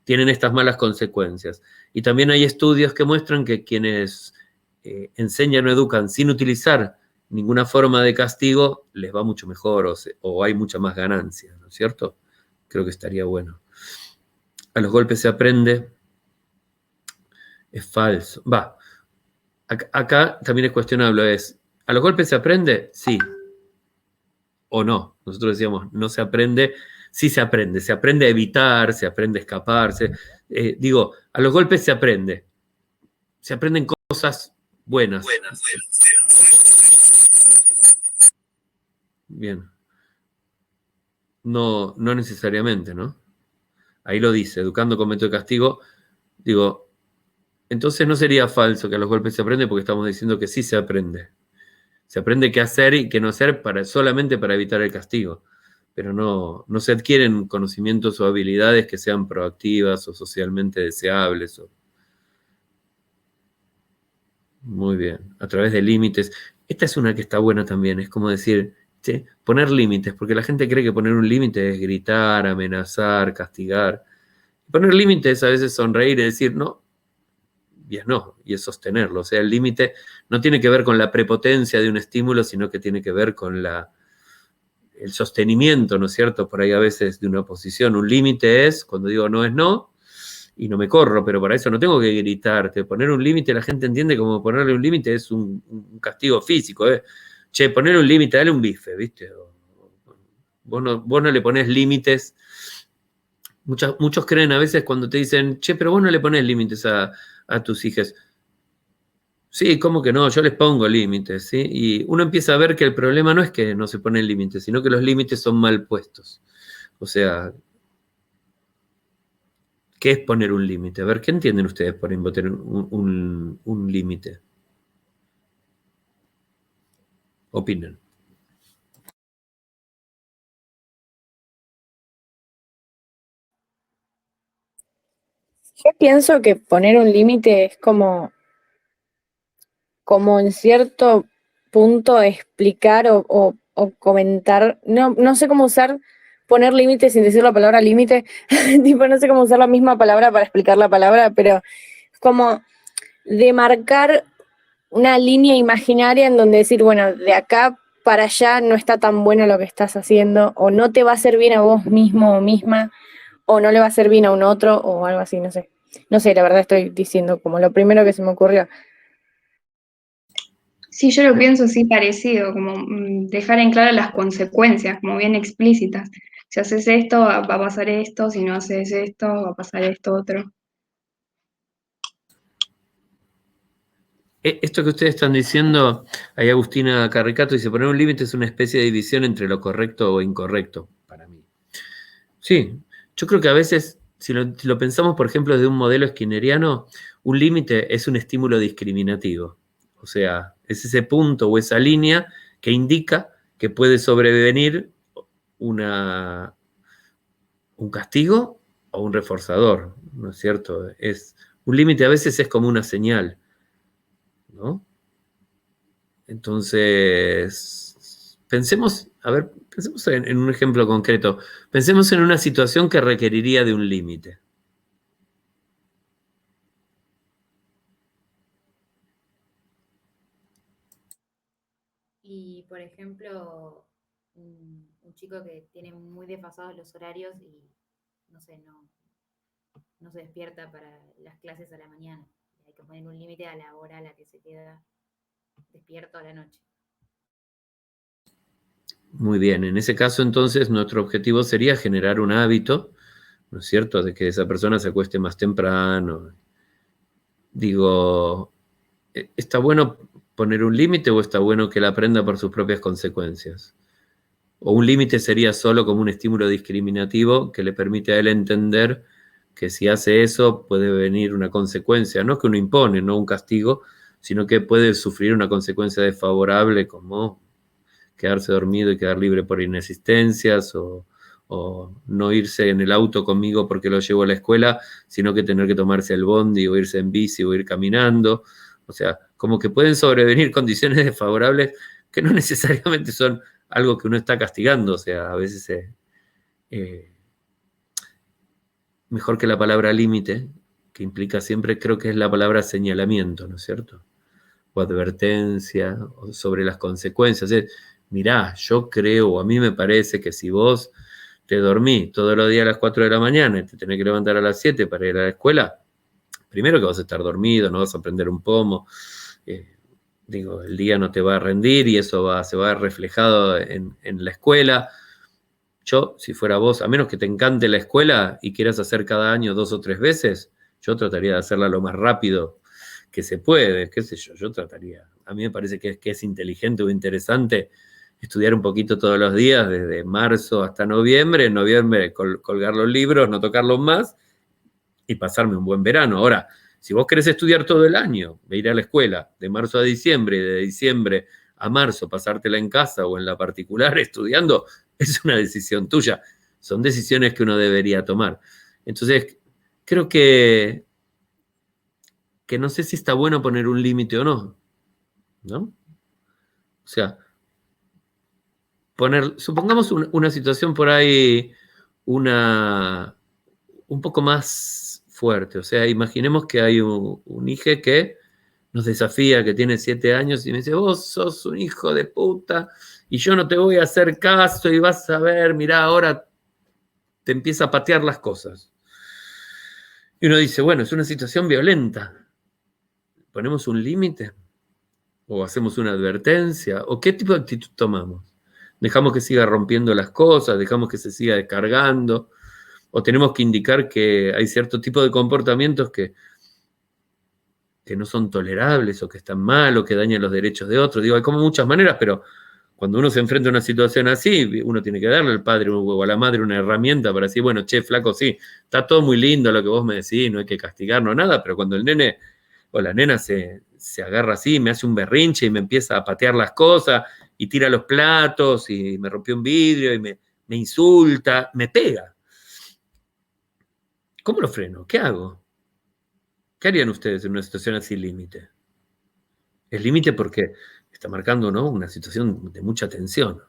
tienen estas malas consecuencias. Y también hay estudios que muestran que quienes enseñan o educan sin utilizar ninguna forma de castigo les va mucho mejor o hay mucha más ganancia, ¿no es cierto? Creo que estaría bueno. A los golpes se aprende, es falso. Acá también es cuestionable, ¿a los golpes se aprende? Sí. O no. Nosotros decíamos, no se aprende, sí se aprende a evitar, se aprende a escaparse. A los golpes se aprenden cosas buenas. Bien. No necesariamente, ¿no? Ahí lo dice, educando con método de castigo, entonces no sería falso que a los golpes se aprende porque estamos diciendo que sí se aprende. Se aprende qué hacer y qué no hacer solamente para evitar el castigo, pero no se adquieren conocimientos o habilidades que sean proactivas o socialmente deseables. Muy bien, a través de límites. Esta es una que está buena también, es como decir, poner límites, porque la gente cree que poner un límite es gritar, amenazar, castigar. Poner límites a veces sonreír y decir no, y es sostenerlo. O sea, el límite no tiene que ver con la prepotencia de un estímulo, sino que tiene que ver con el sostenimiento, ¿no es cierto? Por ahí a veces de una posición. Un límite es, cuando digo no es no, y no me corro, pero para eso no tengo que gritarte. Poner un límite, la gente entiende como ponerle un límite es un castigo físico. Ponerle un límite, dale un bife, ¿viste? Vos no le ponés límites. Muchos creen a veces cuando te dicen, che, pero vos no le ponés límites a tus hijas. Sí, ¿cómo que no? Yo les pongo límites, ¿sí? Y uno empieza a ver que el problema no es que no se ponen límites, sino que los límites son mal puestos. O sea, ¿qué es poner un límite? A ver, ¿qué entienden ustedes por poner un límite? Opinen. Yo pienso que poner un límite es como en cierto punto explicar o comentar, no sé cómo usar poner límite sin decir la palabra límite, tipo no sé cómo usar la misma palabra para explicar la palabra, pero como demarcar una línea imaginaria en donde decir, bueno, de acá para allá no está tan bueno lo que estás haciendo, o no te va a hacer bien a vos mismo o misma, o no le va a hacer bien a un otro, o algo así, no sé. No sé, la verdad estoy diciendo como lo primero que se me ocurrió. Sí, yo lo pienso así parecido, como dejar en claro las consecuencias, como bien explícitas. Si haces esto, va a pasar esto, si no haces esto, va a pasar esto otro. Esto que ustedes están diciendo, ahí Agustina Carricato dice, poner un límite es una especie de división entre lo correcto o incorrecto, para mí. Sí, yo creo que a veces, si lo pensamos, por ejemplo, desde un modelo skinneriano, un límite es un estímulo discriminativo. O sea, es ese punto o esa línea que indica que puede sobrevenir un castigo o un reforzador, ¿no es cierto? Un límite a veces es como una señal, ¿no? Entonces, pensemos en un ejemplo concreto. Pensemos en una situación que requeriría de un límite. Y, por ejemplo, un chico que tiene muy desfasados los horarios y, no sé, no se despierta para las clases a la mañana. Hay que poner un límite a la hora a la que se queda despierto a la noche. Muy bien, en ese caso entonces nuestro objetivo sería generar un hábito, ¿no es cierto?, de que esa persona se acueste más temprano. Digo, ¿está bueno poner un límite o está bueno que él aprenda por sus propias consecuencias? O un límite sería solo como un estímulo discriminativo que le permite a él entender que si hace eso puede venir una consecuencia, no que uno impone, no un castigo, sino que puede sufrir una consecuencia desfavorable como quedarse dormido y quedar libre por inexistencias o no irse en el auto conmigo porque lo llevo a la escuela, sino que tener que tomarse el bondi o irse en bici o ir caminando. O sea, como que pueden sobrevenir condiciones desfavorables que no necesariamente son algo que uno está castigando. O sea, a veces mejor que la palabra límite, que implica siempre, creo que es la palabra señalamiento, ¿no es cierto? O advertencia o sobre las consecuencias. Mirá, yo creo, o a mí me parece que si vos te dormís todos los días a las 4 de la mañana y te tenés que levantar a las 7 para ir a la escuela, primero que vas a estar dormido, no vas a prender un pomo, el día no te va a rendir y eso se va a ver reflejado en la escuela. Yo, si fuera vos, a menos que te encante la escuela y quieras hacer cada año 2 o 3 veces, yo trataría de hacerla lo más rápido que se puede, qué sé yo trataría. A mí me parece que es inteligente o interesante estudiar un poquito todos los días, desde marzo hasta noviembre, en noviembre colgar los libros, no tocarlos más y pasarme un buen verano. Ahora, si vos querés estudiar todo el año, de ir a la escuela, de marzo a diciembre, de diciembre a marzo, pasártela en casa o en la particular estudiando, es una decisión tuya. Son decisiones que uno debería tomar. Entonces, creo que no sé si está bueno poner un límite o no, ¿no? O sea, supongamos una situación por ahí, un poco más fuerte. O sea, imaginemos que hay un hijo que nos desafía, que tiene 7 años y me dice, vos sos un hijo de puta y yo no te voy a hacer caso y vas a ver, mirá, ahora te empieza a patear las cosas. Y uno dice, bueno, es una situación violenta. ¿Ponemos un límite? ¿O hacemos una advertencia? ¿O qué tipo de actitud tomamos? Dejamos que siga rompiendo las cosas, dejamos que se siga descargando, o tenemos que indicar que hay cierto tipo de comportamientos que no son tolerables, o que están mal, o que dañan los derechos de otros. Digo, hay como muchas maneras, pero cuando uno se enfrenta a una situación así, uno tiene que darle al padre o a la madre una herramienta para decir, bueno, che, flaco, sí, está todo muy lindo lo que vos me decís, no hay que castigarnos, nada, pero cuando el nene o la nena se agarra así, me hace un berrinche y me empieza a patear las cosas y tira los platos y me rompió un vidrio y me insulta, me pega. ¿Cómo lo freno? ¿Qué hago? ¿Qué harían ustedes en una situación así límite? Es límite porque está marcando, ¿no?, una situación de mucha tensión.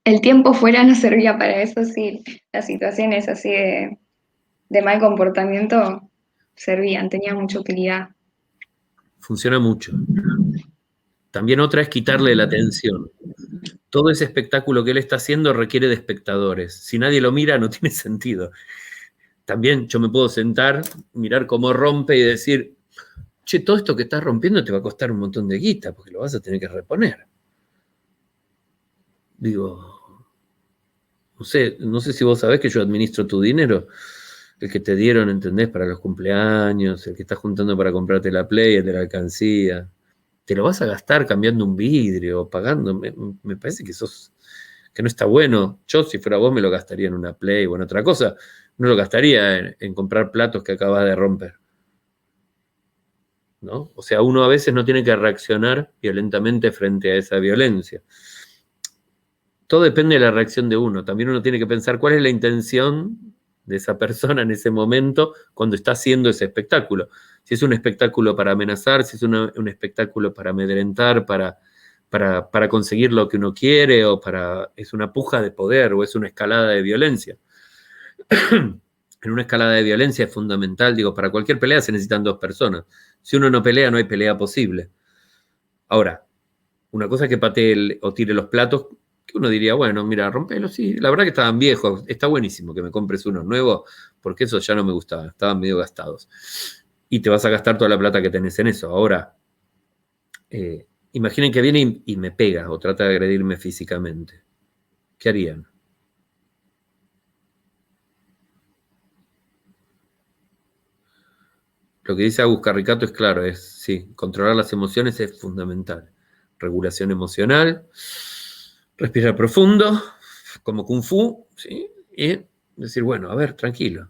El tiempo fuera no servía para eso, sí. Las situaciones así de mal comportamiento servían, tenían mucha utilidad. Funciona mucho. También otra es quitarle la atención. Todo ese espectáculo que él está haciendo requiere de espectadores. Si nadie lo mira, no tiene sentido. También yo me puedo sentar, mirar cómo rompe y decir, che, todo esto que estás rompiendo te va a costar un montón de guita, porque lo vas a tener que reponer. Digo, no sé si vos sabés que yo administro tu dinero, el que te dieron, ¿entendés?, para los cumpleaños, el que estás juntando para comprarte la Play, el de la alcancía. Te lo vas a gastar cambiando un vidrio o pagando. Me parece que no está bueno. Yo, si fuera vos, me lo gastaría en una Play o en otra cosa. No lo gastaría en comprar platos que acabas de romper, ¿no? O sea, uno a veces no tiene que reaccionar violentamente frente a esa violencia. Todo depende de la reacción de uno. También uno tiene que pensar cuál es la intención de esa persona en ese momento cuando está haciendo ese espectáculo. Si es un espectáculo para amenazar, si es un espectáculo para amedrentar, para conseguir lo que uno quiere, o es una puja de poder, o es una escalada de violencia. En una escalada de violencia es fundamental, digo, para cualquier pelea se necesitan dos personas. Si uno no pelea, no hay pelea posible. Ahora, una cosa es que patee o tire los platos, que uno diría, bueno, mira, rompelo, sí, la verdad que estaban viejos, está buenísimo que me compres unos nuevos, porque esos ya no me gustaban, estaban medio gastados. Y te vas a gastar toda la plata que tenés en eso. Ahora, imaginen que viene y me pega o trata de agredirme físicamente. ¿Qué harían? Lo que dice Agus Carricato es claro, sí, controlar las emociones es fundamental. Regulación emocional, respirar profundo, como Kung Fu, ¿sí? Y decir, bueno, a ver, tranquilo.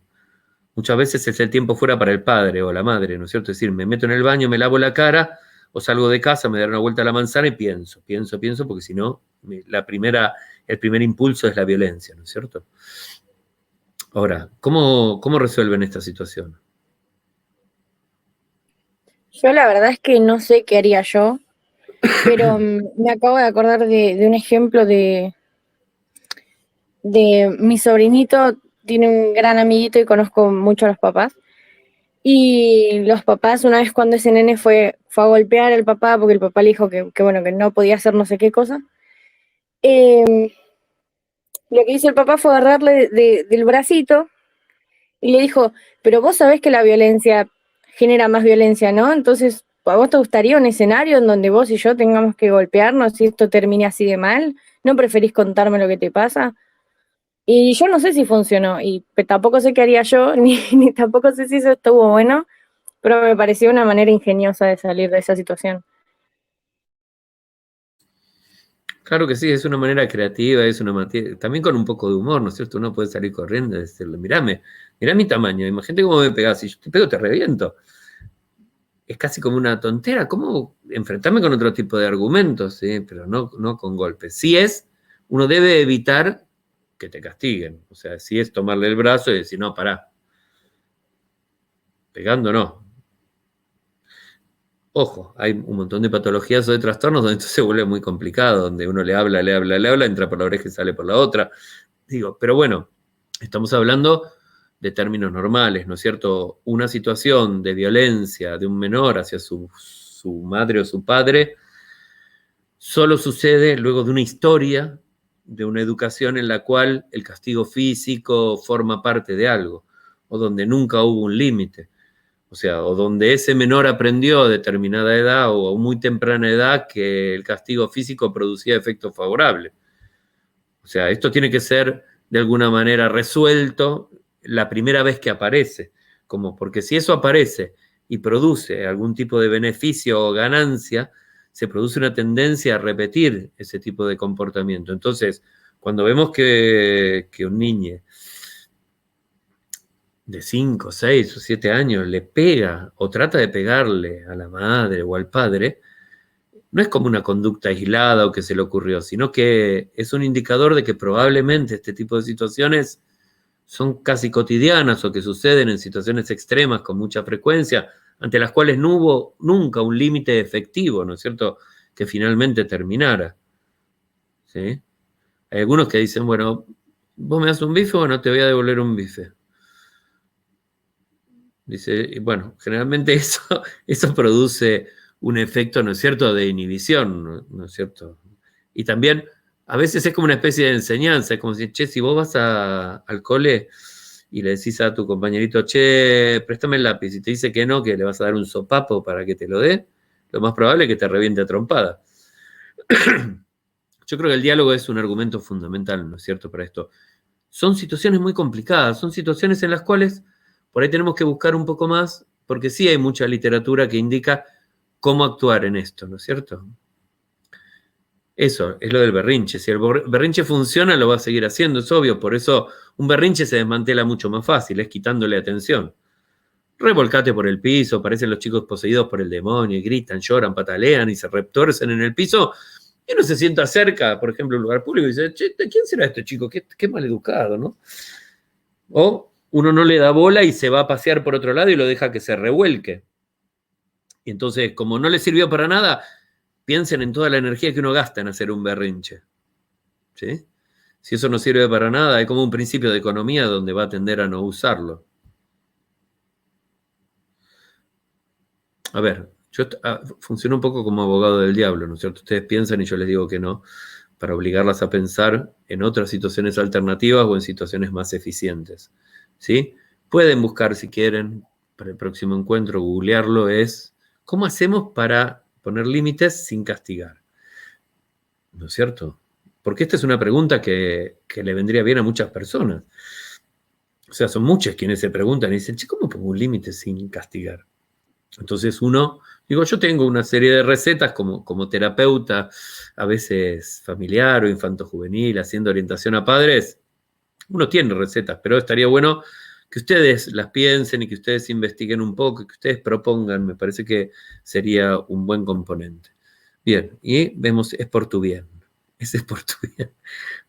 Muchas veces es el tiempo fuera para el padre o la madre, ¿no es cierto? Es decir, me meto en el baño, me lavo la cara, o salgo de casa, me doy una vuelta a la manzana y pienso, porque si no, el primer impulso es la violencia, ¿no es cierto? Ahora, ¿cómo resuelven esta situación? Yo la verdad es que no sé qué haría yo, pero me acabo de acordar de un ejemplo de mi sobrinito. Tiene un gran amiguito y conozco mucho a los papás. Y los papás, una vez cuando ese nene fue a golpear al papá, porque el papá le dijo que bueno, que no podía hacer no sé qué cosa, lo que hizo el papá fue agarrarle del bracito y le dijo, pero vos sabés que la violencia genera más violencia, ¿no? Entonces, ¿a vos te gustaría un escenario en donde vos y yo tengamos que golpearnos y esto termine así de mal? ¿No preferís contarme lo que te pasa? Y yo no sé si funcionó, y tampoco sé qué haría yo, ni tampoco sé si eso estuvo bueno, pero me pareció una manera ingeniosa de salir de esa situación. Claro que sí, es una manera creativa, también con un poco de humor, ¿no es cierto? Uno puede salir corriendo y decirle, mirá mi tamaño, imagínate cómo me pegás, si yo te pego te reviento. Es casi como una tontera, ¿cómo enfrentarme con otro tipo de argumentos? ¿Sí? Pero no con golpes. Uno debe evitar que te castiguen, o sea, si es tomarle el brazo y decir, no, pará, pegando no. Ojo, hay un montón de patologías o de trastornos donde esto se vuelve muy complicado, donde uno le habla, entra por la oreja y sale por la otra. Digo, pero bueno, estamos hablando de términos normales, ¿no es cierto? Una situación de violencia de un menor hacia su madre o su padre solo sucede luego de una historia, de una educación en la cual el castigo físico forma parte de algo, o donde nunca hubo un límite. O sea, o donde ese menor aprendió a determinada edad o a muy temprana edad que el castigo físico producía efectos favorables. O sea, esto tiene que ser de alguna manera resuelto la primera vez que aparece, como porque si eso aparece y produce algún tipo de beneficio o ganancia, se produce una tendencia a repetir ese tipo de comportamiento. Entonces, cuando vemos que un niño de 5, 6 o 7 años le pega o trata de pegarle a la madre o al padre, no es como una conducta aislada o que se le ocurrió, sino que es un indicador de que probablemente este tipo de situaciones son casi cotidianas o que suceden en situaciones extremas con mucha frecuencia, ante las cuales no hubo nunca un límite efectivo, ¿no es cierto?, que finalmente terminara. ¿Sí? Hay algunos que dicen, bueno, vos me das un bife, bueno, te voy a devolver un bife. Dice, y bueno, generalmente eso produce un efecto, ¿no es cierto?, de inhibición, ¿no es cierto? Y también a veces es como una especie de enseñanza, es como si, che, si vos vas al cole y le decís a tu compañerito, che, préstame el lápiz, y te dice que no, que le vas a dar un sopapo para que te lo dé, lo más probable es que te reviente a trompada. Yo creo que el diálogo es un argumento fundamental, ¿no es cierto?, para esto. Son situaciones muy complicadas, son situaciones en las cuales por ahí tenemos que buscar un poco más, porque sí hay mucha literatura que indica cómo actuar en esto, ¿no es cierto? Eso es lo del berrinche. Si el berrinche funciona, lo va a seguir haciendo, es obvio. Por eso un berrinche se desmantela mucho más fácil, es quitándole atención. Revolcate por el piso, parecen los chicos poseídos por el demonio, y gritan, lloran, patalean y se retorcen en el piso. Y uno se sienta cerca, por ejemplo, en un lugar público y dice, che, ¿quién será este chico? Qué maleducado, ¿no? O uno no le da bola y se va a pasear por otro lado y lo deja que se revuelque. Y entonces, como no le sirvió para nada, piensen en toda la energía que uno gasta en hacer un berrinche. ¿Sí? Si eso no sirve para nada, hay como un principio de economía donde va a tender a no usarlo. A ver, yo funciono un poco como abogado del diablo, ¿no es cierto? Ustedes piensan y yo les digo que no, para obligarlas a pensar en otras situaciones alternativas o en situaciones más eficientes. ¿Sí? Pueden buscar, si quieren, para el próximo encuentro, googlearlo, es ¿cómo hacemos para poner límites sin castigar? ¿No es cierto? Porque esta es una pregunta que le vendría bien a muchas personas. O sea, son muchas quienes se preguntan y dicen, che, ¿cómo pongo un límite sin castigar? Entonces yo tengo una serie de recetas como terapeuta, a veces familiar o infanto-juvenil, haciendo orientación a padres. Uno tiene recetas, pero estaría bueno que ustedes las piensen y que ustedes investiguen un poco y que ustedes propongan. Me parece que sería un buen componente. Bien, y vemos, es por tu bien. Ese es por tu bien.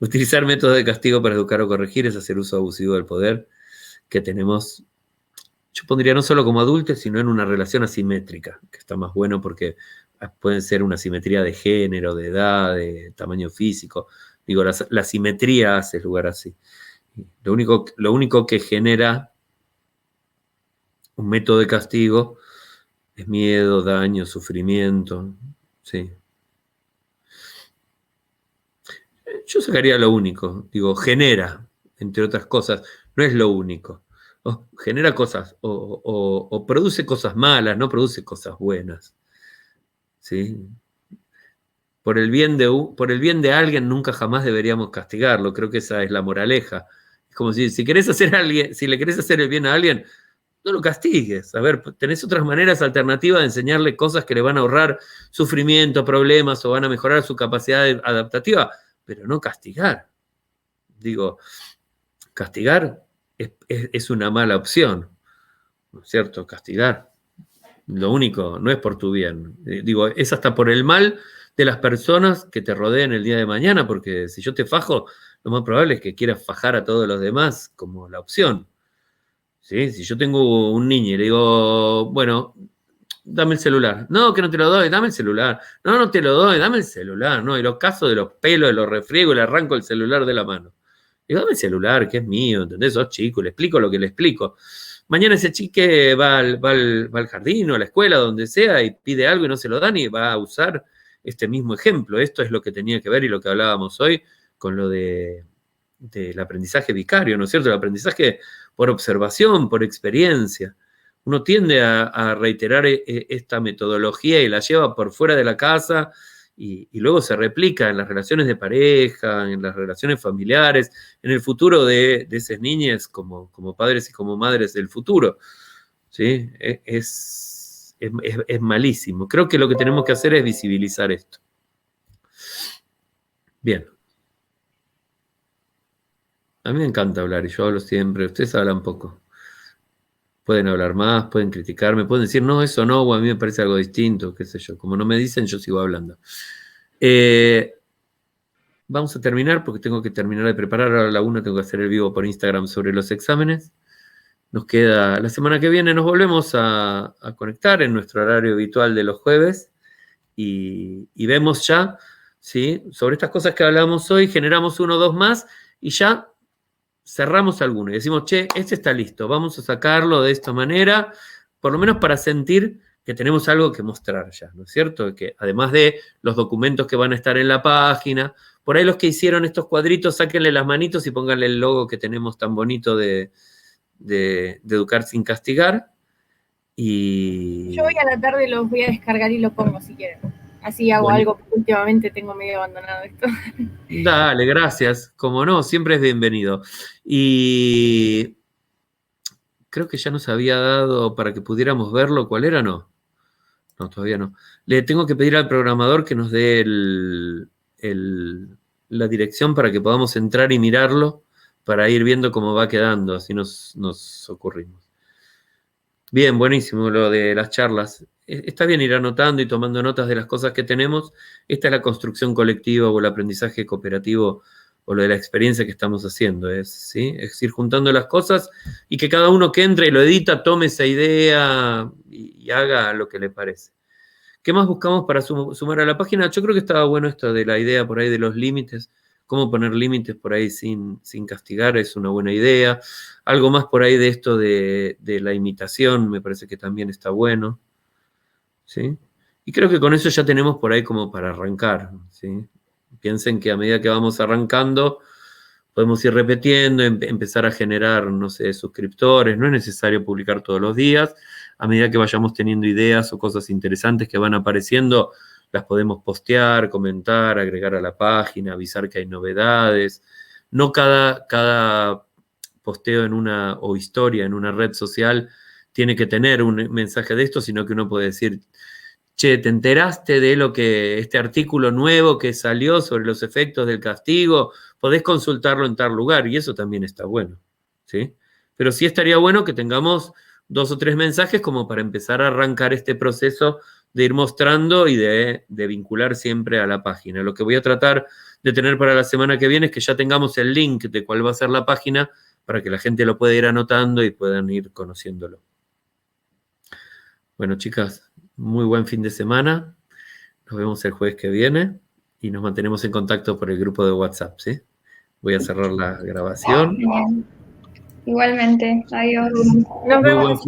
Utilizar métodos de castigo para educar o corregir es hacer uso abusivo del poder que tenemos. Yo pondría no solo como adultos, sino en una relación asimétrica, que está más bueno porque pueden ser una asimetría de género, de edad, de tamaño físico. Digo, la asimetría hace lugar así. Lo único que genera un método de castigo es miedo, daño, sufrimiento. Sí. Yo sacaría lo único. Digo, genera, entre otras cosas. No es lo único. Genera cosas o produce cosas malas, no produce cosas buenas. ¿Sí? Por el bien de alguien nunca jamás deberíamos castigarlo. Creo que esa es la moraleja. Es como si le querés hacer el bien a alguien, no lo castigues. A ver, tenés otras maneras alternativas de enseñarle cosas que le van a ahorrar sufrimiento, problemas o van a mejorar su capacidad adaptativa, pero no castigar. Digo, castigar es una mala opción, ¿no es cierto? Castigar. Lo único, no es por tu bien. Digo, es hasta por el mal de las personas que te rodeen el día de mañana, porque si yo te fajo, lo más probable es que quieras fajar a todos los demás como la opción. ¿Sí? Si yo tengo un niño y le digo, bueno, dame el celular. No, que no te lo doy, dame el celular. No, no te lo doy, dame el celular. No, y los casos de los pelos, los refriego y le arranco el celular de la mano. Digo, dame el celular, que es mío, ¿entendés? Sos chico, le explico lo que le explico. Mañana ese chique va al jardín o a la escuela, donde sea, y pide algo y no se lo dan y va a usar este mismo ejemplo. Esto es lo que tenía que ver y lo que hablábamos hoy con lo del aprendizaje vicario, ¿no es cierto? El aprendizaje por observación, por experiencia. uno tiende a reiterar esta metodología y la lleva por fuera de la casa y luego se replica en las relaciones de pareja, en las relaciones familiares, en el futuro de esas niñas como padres y como madres del futuro. ¿Sí? Es malísimo. Creo que lo que tenemos que hacer es visibilizar esto. Bien. A mí me encanta hablar y yo hablo siempre. Ustedes hablan poco. Pueden hablar más, pueden criticarme, pueden decir, no, eso no, o a mí me parece algo distinto, qué sé yo. Como no me dicen, yo sigo hablando. Vamos a terminar porque tengo que terminar de preparar. Ahora a la 1 tengo que hacer el vivo por Instagram sobre los exámenes. Nos queda, la semana que viene nos volvemos a conectar en nuestro horario habitual de los jueves y vemos ya, ¿sí? Sobre estas cosas que hablamos hoy, generamos 1 o 2 más y ya cerramos alguno y decimos, che, este está listo, vamos a sacarlo de esta manera, por lo menos para sentir que tenemos algo que mostrar ya, ¿no es cierto? Que además de los documentos que van a estar en la página, por ahí los que hicieron estos cuadritos, sáquenle las manitos y pónganle el logo que tenemos tan bonito de Educar sin Castigar. Y yo hoy a la tarde los voy a descargar y lo pongo si quieren. Así hago algo, porque últimamente tengo medio abandonado esto. Dale, gracias. Como no, siempre es bienvenido. Y creo que ya nos había dado para que pudiéramos verlo. ¿Cuál era? No, todavía no. Le tengo que pedir al programador que nos dé la dirección para que podamos entrar y mirarlo, para ir viendo cómo va quedando, así nos ocurrimos. Bien, buenísimo lo de las charlas. Está bien ir anotando y tomando notas de las cosas que tenemos. Esta es la construcción colectiva o el aprendizaje cooperativo o lo de la experiencia que estamos haciendo. ¿Sí? Es ir juntando las cosas y que cada uno que entre y lo edita tome esa idea y haga lo que le parece. ¿Qué más buscamos para sumar a la página? Yo creo que estaba bueno esto de la idea por ahí de los límites. Cómo poner límites por ahí sin castigar es una buena idea. Algo más por ahí de esto de la imitación me parece que también está bueno. ¿Sí? Y creo que con eso ya tenemos por ahí como para arrancar. ¿Sí? Piensen que a medida que vamos arrancando podemos ir repitiendo, empezar a generar, no sé, suscriptores. No es necesario publicar todos los días. A medida que vayamos teniendo ideas o cosas interesantes que van apareciendo, las podemos postear, comentar, agregar a la página, avisar que hay novedades. No cada posteo o historia en una red social tiene que tener un mensaje de esto, sino que uno puede decir, che, ¿te enteraste de este artículo nuevo que salió sobre los efectos del castigo? Podés consultarlo en tal lugar, y eso también está bueno, ¿sí? Pero sí estaría bueno que tengamos 2 o 3 mensajes como para empezar a arrancar este proceso de ir mostrando y de vincular siempre a la página. Lo que voy a tratar de tener para la semana que viene es que ya tengamos el link de cuál va a ser la página para que la gente lo pueda ir anotando y puedan ir conociéndolo. Bueno, chicas, muy buen fin de semana. Nos vemos el jueves que viene y nos mantenemos en contacto por el grupo de WhatsApp, ¿sí? Voy a cerrar la grabación. Igualmente, adiós. Nos vemos.